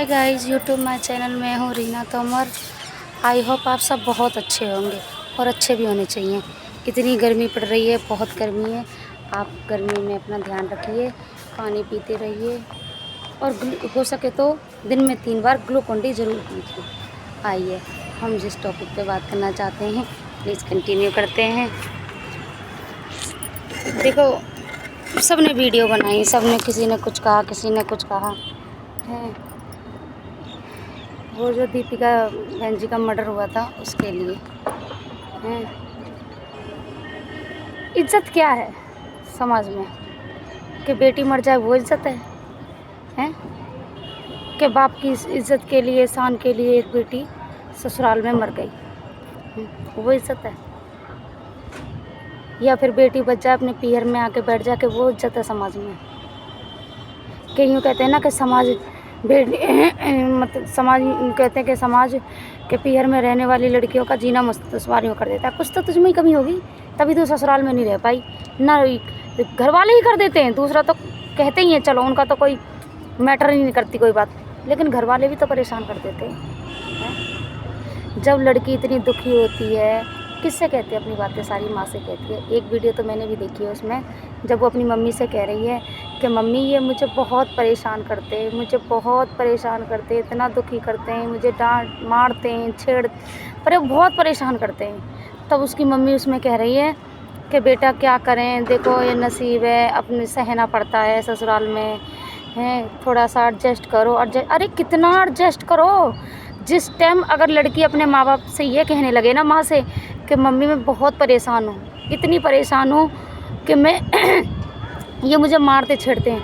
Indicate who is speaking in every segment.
Speaker 1: Hi guys, YouTube my channel में हूँ Reena Tomar. I hope आप सब बहुत अच्छे होंगे और अच्छे भी होने चाहिए। इतनी गर्मी पड़ रही है, बहुत गर्मी है। आप गर्मी में अपना ध्यान रखिए, पानी पीते रहिए और हो सके तो दिन में 3 बार ग्लूकोन-डी ज़रूर पीजिए। आइए हम जिस टॉपिक पे बात करना चाहते हैं प्लीज़ कंटिन्यू करते हैं। देखो, सबने वीडियो बनाई, सबने किसी ने कुछ कहा, किसी ने कुछ कहा है। वो जो दीपिका बहन जी का मर्डर हुआ था उसके लिए हैं। इज्जत क्या है समाज में? कि बेटी मर जाए वो इज्जत है हैं? कि बाप की इज्जत के लिए, शान के लिए एक बेटी ससुराल में मर गई, वो इज्जत है? या फिर बेटी बच जाए अपने पीहर में आके बैठ जाए, कि वो इज्जत है समाज में? कि यूँ कहते हैं ना कि समाज मतलब समाज कहते हैं कि समाज के पीहर में रहने वाली लड़कियों का जीना दुश्वारियों कर देता है। कुछ तो तुझमें ही कमी होगी, तभी तो ससुराल में नहीं रह पाई ना। घर वाले ही कर देते हैं, दूसरा तो कहते ही हैं, चलो उनका तो कोई मैटर ही नहीं करती कोई बात, लेकिन घर वाले भी तो परेशान कर देते हैं। जब लड़की इतनी दुखी होती है, किससे कहती है अपनी बातें? सारी माँ से कहती है। एक वीडियो तो मैंने भी देखी है, उसमें जब वो अपनी मम्मी से कह रही है कि मम्मी ये मुझे बहुत परेशान करते हैं, मुझे बहुत परेशान करते हैं, इतना दुखी करते हैं, मुझे डांट मारते हैं, छेड़ पर बहुत परेशान करते हैं। तब उसकी मम्मी उसमें कह रही है कि बेटा क्या करें, देखो ये नसीब है, अपने सहना पड़ता है ससुराल में है, थोड़ा सा एडजस्ट करो। अरे कितना एडजस्ट करो? जिस टाइम अगर लड़की अपने माँ बाप से ये कहने लगे ना, माँ से, कि मम्मी मैं बहुत परेशान हूँ, इतनी परेशान हूँ कि मैं ये मुझे मारते छेड़ते हैं,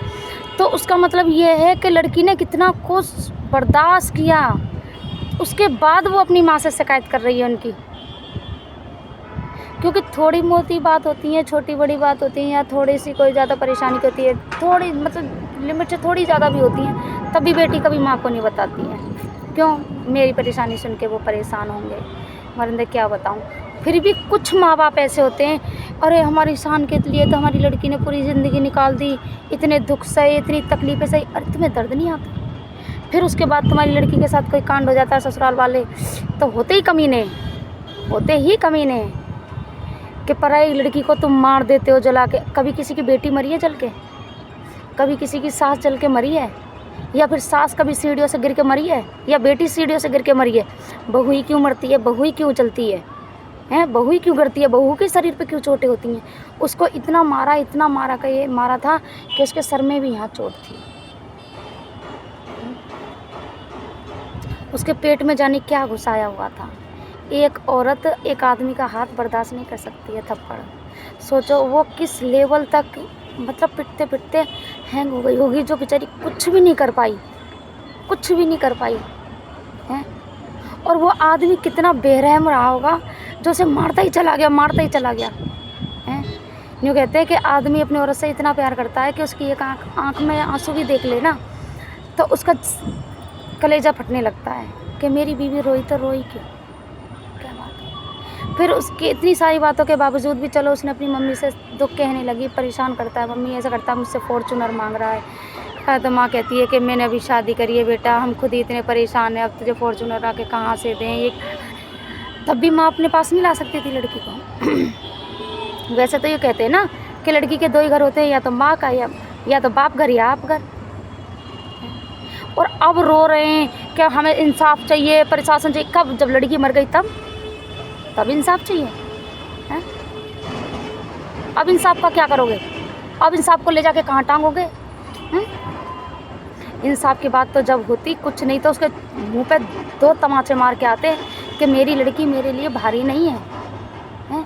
Speaker 1: तो उसका मतलब ये है कि लड़की ने कितना कुछ बर्दाश्त किया, उसके बाद वो अपनी माँ से शिकायत कर रही है उनकी। क्योंकि थोड़ी मोटी बात होती है, छोटी बड़ी बात होती है, या थोड़ी सी कोई ज़्यादा परेशानी होती है, थोड़ी मतलब लिमिट से थोड़ी ज़्यादा भी होती है, तभी बेटी कभी माँ को नहीं बताती है। क्यों? मेरी परेशानी सुन के वो परेशान होंगे, मरिंदे क्या बताऊँ। फिर भी कुछ माँ बाप ऐसे होते हैं, अरे हमारी शान के लिए तो हमारी लड़की ने पूरी ज़िंदगी निकाल दी, इतने दुख सहे, इतनी तकलीफ़ें सही, अरे तुम्हें दर्द नहीं आता? फिर उसके बाद तुम्हारी लड़की के साथ कोई कांड हो जाता है, ससुराल वाले तो होते ही कमीने, होते ही कमीने, कि पराई लड़की को तुम मार देते हो जला के। कभी किसी की बेटी मरी है जल के? कभी किसी की सास जल के मरी है? या फिर सास कभी सीढ़ियों से गिर के मरी है? या बेटी सीढ़ियों से गिर के मरी है? बहू ही क्यों मरती है? बहू ही क्यों चलती है? बहू ही क्यों करती है? बहू के शरीर पे क्यों चोटें होती हैं? उसको इतना मारा कि ये मारा था कि उसके सर में भी यहाँ चोट थी, उसके पेट में जाने क्या घुसाया हुआ था। एक औरत एक आदमी का हाथ बर्दाश्त नहीं कर सकती है, थप्पड़। सोचो वो किस लेवल तक, मतलब पिटते पिटते हैंग हो गई होगी, जो बेचारी कुछ भी नहीं कर पाई, कुछ भी नहीं कर पाई है। और वो आदमी कितना बेरहम रहा होगा, जो उसे मारता ही चला गया, मारता ही चला गया है। यूँ कहते हैं कि आदमी अपनी औरत से इतना प्यार करता है कि उसकी एक आँख में आंसू भी देख ले ना, तो उसका कलेजा फटने लगता है कि मेरी बीवी रोई तो रोई क्यों, क्या बात है। फिर उसकी इतनी सारी बातों के बावजूद भी चलो उसने अपनी मम्मी से दुख कहने लगी, परेशान करता है, मम्मी ऐसा करता है, मुझसे फॉर्चूनर मांग रहा है। तो माँ कहती है कि मैंने अभी शादी करी है बेटा, हम खुद ही इतने परेशान हैं, अब तुझे फॉर्चूनर आके कहाँ से दें ये। तब भी माँ अपने पास नहीं ला सकती थी लड़की को। वैसे तो ये कहते हैं ना कि लड़की के 2 ही घर होते हैं, या तो माँ का या तो बाप घर या आप घर। और अब रो रहे हैं कि हमें इंसाफ चाहिए, प्रशासन चाहिए। कब? जब लड़की मर गई तब इंसाफ चाहिए हैं? अब इंसाफ का क्या करोगे? अब इंसाफ को ले जाके कहाँ टांगोगे हैं? इंसाफ की बात तो जब होती, कुछ नहीं तो उसके मुंह पे 2 तमाचे मार के आते कि मेरी लड़की मेरे लिए भारी नहीं है हैं?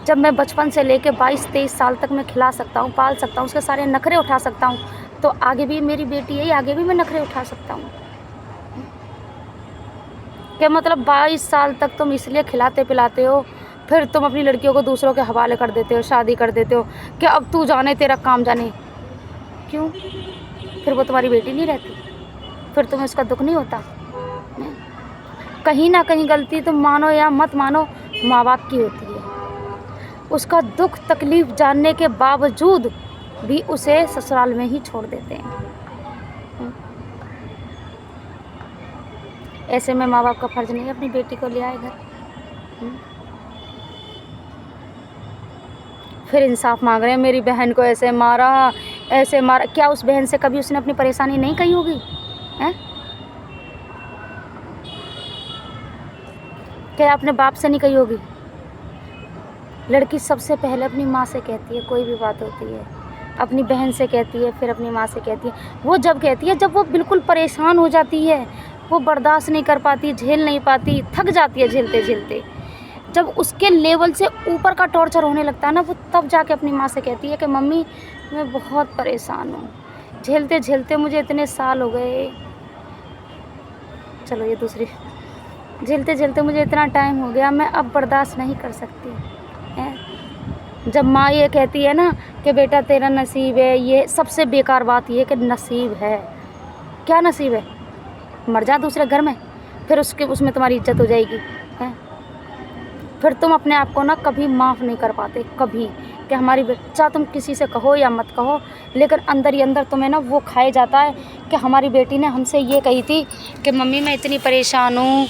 Speaker 1: जब मैं बचपन से लेके 22-23 साल तक मैं खिला सकता हूँ, पाल सकता हूँ, उसके सारे नखरे उठा सकता हूँ, तो आगे भी मेरी बेटी है, आगे भी मैं नखरे उठा सकता हूँ। क्या मतलब 22 साल तक तुम इसलिए खिलाते पिलाते हो, फिर तुम अपनी लड़कियों को दूसरों के हवाले कर देते हो, शादी कर देते हो कि अब तू जाने तेरा काम जाने। क्यों? फिर वो तुम्हारी बेटी नहीं रहती? फिर तुम्हें उसका दुख नहीं होता? कहीं ना कहीं गलती तुम मानो या मत मानो, माँ बाप की होती है। उसका दुख तकलीफ़ जानने के बावजूद भी उसे ससुराल में ही छोड़ देते हैं। ऐसे में माँ बाप का फर्ज नहीं है अपनी बेटी को ले आए घर। फिर इंसाफ मांग रहे हैं, मेरी बहन को ऐसे मारा ऐसे मारा। क्या उस बहन से कभी उसने अपनी परेशानी नहीं कही होगी? हैं? क्या अपने बाप से नहीं कही होगी? लड़की सबसे पहले अपनी माँ से कहती है, कोई भी बात होती है अपनी बहन से कहती है, फिर अपनी माँ से कहती है। वो जब कहती है जब वो बिल्कुल परेशान हो जाती है, वो बर्दाश्त नहीं कर पाती, झेल नहीं पाती, थक जाती है झेलते झेलते। जब उसके लेवल से ऊपर का टॉर्चर होने लगता है ना, वो तब जाके अपनी माँ से कहती है कि मम्मी मैं बहुत परेशान हूँ, झेलते झेलते मुझे इतने साल हो गए। चलो ये दूसरी, झेलते झेलते मुझे इतना टाइम हो गया, मैं अब बर्दाश्त नहीं कर सकती है। जब माँ ये कहती है ना कि बेटा तेरा नसीब है, ये सबसे बेकार बात ये कि नसीब है। क्या नसीब है? मर जा दूसरे घर में, फिर उसमें तुम्हारी इज्जत हो जाएगी है। फिर तुम अपने आप को ना कभी माफ़ नहीं कर पाते, कभी, कि हमारी बच्चा, तुम किसी से कहो या मत कहो, लेकिन अंदर ही अंदर तुम्हें ना वो खाए जाता है कि हमारी बेटी ने हमसे ये कही थी कि मम्मी मैं इतनी परेशान हूँ,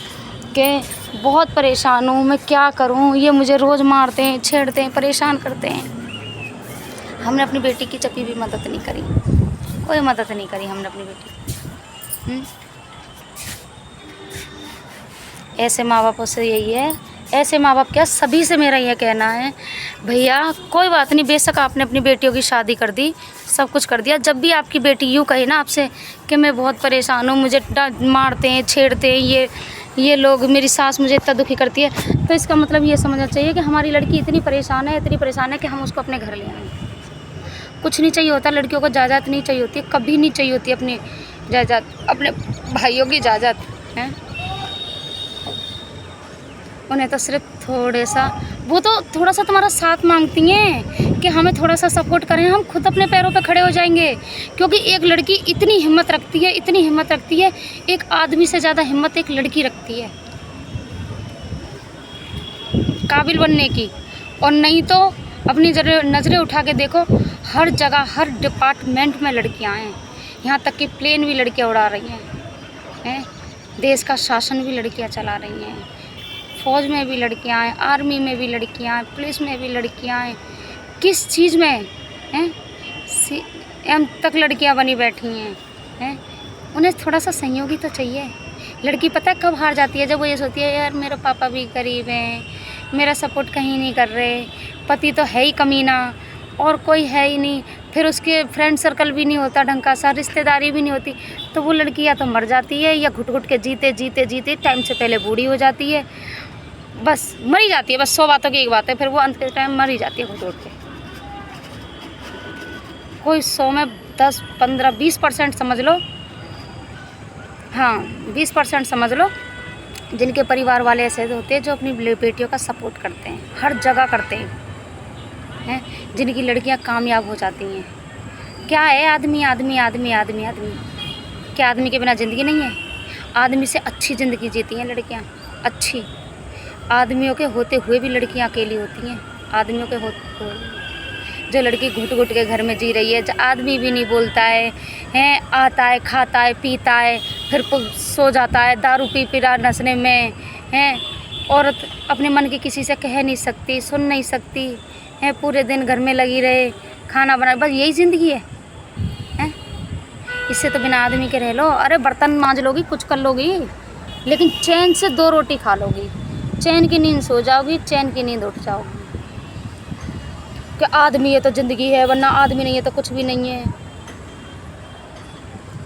Speaker 1: कि बहुत परेशान हूँ, मैं क्या करूँ, ये मुझे रोज़ मारते हैं, छेड़ते हैं, परेशान करते हैं। हमने अपनी बेटी की चपी भी मदद नहीं करी, कोई मदद नहीं करी हमने अपनी बेटी। ऐसे माँ बापों से यही है, ऐसे माँ बाप क्या, सभी से मेरा यह कहना है, भैया कोई बात नहीं, बेशक आपने अपनी बेटियों की शादी कर दी, सब कुछ कर दिया, जब भी आपकी बेटी यूँ कहे ना आपसे कि मैं बहुत परेशान हूँ, मुझे मारते हैं, छेड़ते हैं, ये लोग, मेरी सास मुझे इतना दुखी करती है, तो इसका मतलब ये समझना चाहिए कि हमारी लड़की इतनी परेशान है कि हम उसको अपने घर ले आएंगे। कुछ नहीं चाहिए होता लड़कियों को, जायदाद नहीं चाहिए होती, कभी नहीं चाहिए होती अपनी जायदाद, अपने भाइयों की जायदाद है। उन्हें तो सिर्फ वो तो थोड़ा सा तुम्हारा साथ मांगती हैं कि हमें थोड़ा सा सपोर्ट करें, हम खुद अपने पैरों पे खड़े हो जाएंगे। क्योंकि एक लड़की इतनी हिम्मत रखती है, एक आदमी से ज़्यादा हिम्मत एक लड़की रखती है काबिल बनने की। और नहीं तो अपनी नज़रें उठा के देखो, हर जगह हर डिपार्टमेंट में लड़कियां हैं, यहाँ तक कि प्लेन भी लड़कियां उड़ा रही हैं, देश का शासन भी लड़कियां चला रही हैं, फ़ौज में भी लड़कियां हैं, आर्मी में भी लड़कियां हैं, पुलिस में भी लड़कियां हैं, किस चीज़ में हैं, एम तक लड़कियां बनी बैठी हैं। उन्हें थोड़ा सा सहयोगी तो चाहिए। लड़की पता है कब हार जाती है? जब वो ये सोचती है यार मेरे पापा भी गरीब हैं, मेरा सपोर्ट कहीं नहीं कर रहे, पति तो है ही कमीना और कोई है ही नहीं, फिर उसके फ्रेंड सर्कल भी नहीं होता ढंग का सा, रिश्तेदारी भी नहीं होती, तो वो लड़की या तो मर जाती है या घुट घुट के जीते टाइम से पहले बूढ़ी हो जाती है, बस मर ही जाती है। बस 100 बातों की एक बात है, फिर वो अंत के टाइम मर ही जाती है घुट घुट के। कोई 100 में 10, 15, 20% समझ लो, हाँ 20% समझ लो, जिनके परिवार वाले ऐसे होते हैं जो अपनी बेटियों का सपोर्ट करते हैं, हर जगह करते हैं, जिनकी लड़कियां कामयाब हो जाती हैं। क्या है आदमी, क्या आदमी के बिना ज़िंदगी नहीं है? आदमी से अच्छी ज़िंदगी जीती हैं लड़कियां, अच्छी। आदमियों के होते हुए भी लड़कियां अकेली होती हैं, आदमियों के होते हुए। जो लड़की घुट घुट के घर में जी रही है, जो आदमी भी नहीं बोलता है, आता है, खाता है, पीता है, फिर सो जाता है, दारू पी रहा नशे में है। औरत अपने मन की किसी से कह नहीं सकती, सुन नहीं सकती है, पूरे दिन घर में लगी रहे, खाना बना, बस यही ज़िंदगी है। इससे तो बिना आदमी के रह लो। अरे बर्तन मांज लोगी, कुछ कर लोगी, लेकिन चैन से 2 रोटी खा लोगी, चैन की नींद सो जाओगी, चैन की नींद उठ जाओगी। कि आदमी है तो ज़िंदगी है, वरना आदमी नहीं है तो कुछ भी नहीं है।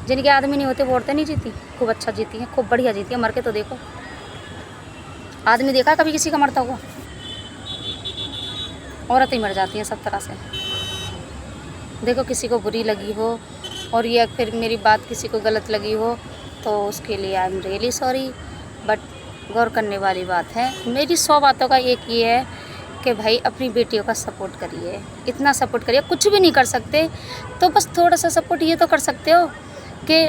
Speaker 1: जिनके आदमी नहीं होते वो औरतें नहीं जीती, खूब अच्छा जीती हैं, खूब बढ़िया जीती हैं। मर के तो देखो, आदमी देखा कभी किसी का मरता हुआ? औरत ही मर जाती है सब तरह से। देखो किसी को बुरी लगी हो और या फिर मेरी बात किसी को गलत लगी हो तो उसके लिए I am really sorry, but गौर करने वाली बात है। मेरी 100 बातों का एक ये है कि भाई अपनी बेटियों का सपोर्ट करिए, इतना सपोर्ट करिए। कुछ भी नहीं कर सकते तो बस थोड़ा सा सपोर्ट ये तो कर सकते हो कि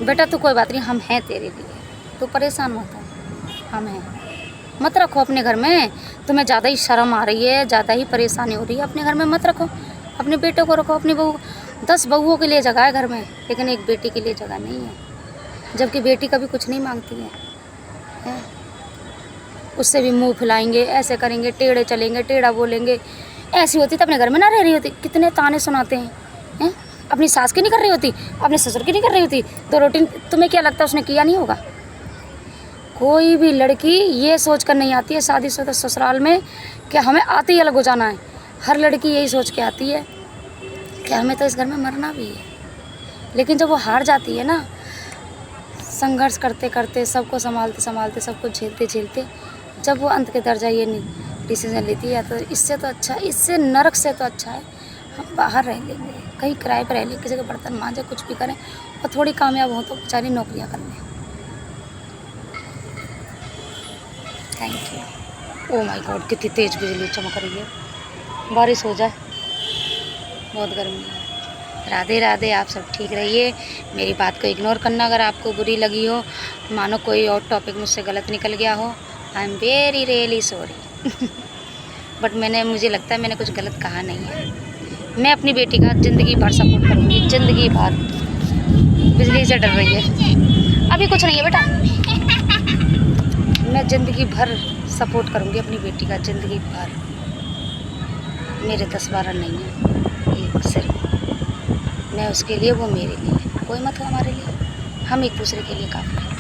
Speaker 1: बेटा तू कोई बात नहीं, हम हैं तेरे लिए, तू परेशान मत हो, हम हैं। मत रखो अपने घर में, तुम्हें ज़्यादा ही शर्म आ रही है, ज़्यादा ही परेशानी हो रही है, अपने घर में मत रखो। अपने बेटों को रखो, अपनी बहू, 10 बहुओं के लिए जगह है घर में, लेकिन एक बेटी के लिए जगह नहीं है। जबकि बेटी कभी कुछ नहीं मांगती है। उससे भी मुंह फुलाएंगे, ऐसे करेंगे, टेढ़े चलेंगे, टेढ़ा बोलेंगे। ऐसी होती तो अपने घर में ना रह रही होती। कितने ताने सुनाते हैं? अपनी सास की नहीं कर रही होती, अपने ससुर की नहीं कर रही होती, तो रोटी तुम्हें क्या लगता है उसने किया नहीं होगा? कोई भी लड़की ये सोच कर नहीं आती है शादीशुदा ससुराल में कि हमें आते ही अलग हो जाना है। हर लड़की यही सोच के आती है कि हमें तो इस घर में मरना भी है। लेकिन जब वो हार जाती है ना, संघर्ष करते करते, सबको संभालते संभालते, सबको झेलते झेलते, जब वो अंत के दर्जा ये डिसीजन लेती है, तो इससे तो अच्छा, इससे नरक से तो अच्छा है हम बाहर रह लेंगे, कहीं किराए पर रह लें, किसी के बर्तन मांजे, कुछ भी करें, और थोड़ी कामयाब हो तो बेचारी नौकरियाँ कर लें। Thank you. Oh my God, कितनी तेज़ बिजली चमक रही है। बारिश हो जाए, बहुत गर्मी है। राधे राधे, आप सब ठीक रहिए। मेरी बात को इग्नोर करना अगर आपको बुरी लगी हो, मानो कोई और टॉपिक मुझसे गलत निकल गया हो। I am very really sorry. But मुझे लगता है मैंने कुछ गलत कहा नहीं है। मैं अपनी बेटी का ज़िंदगी भर सपोर्ट करूँगी, ज़िंदगी भर। बिजली से डर रही है, अभी कुछ नहीं है बेटा। मैं ज़िंदगी भर सपोर्ट करूँगी अपनी बेटी का, ज़िंदगी भर। मेरे 10-12 नहीं है, एक सिर्फ मैं उसके लिए, वो मेरे लिए। कोई मत हो हमारे लिए, हम एक दूसरे के लिए काफ़ी हैं।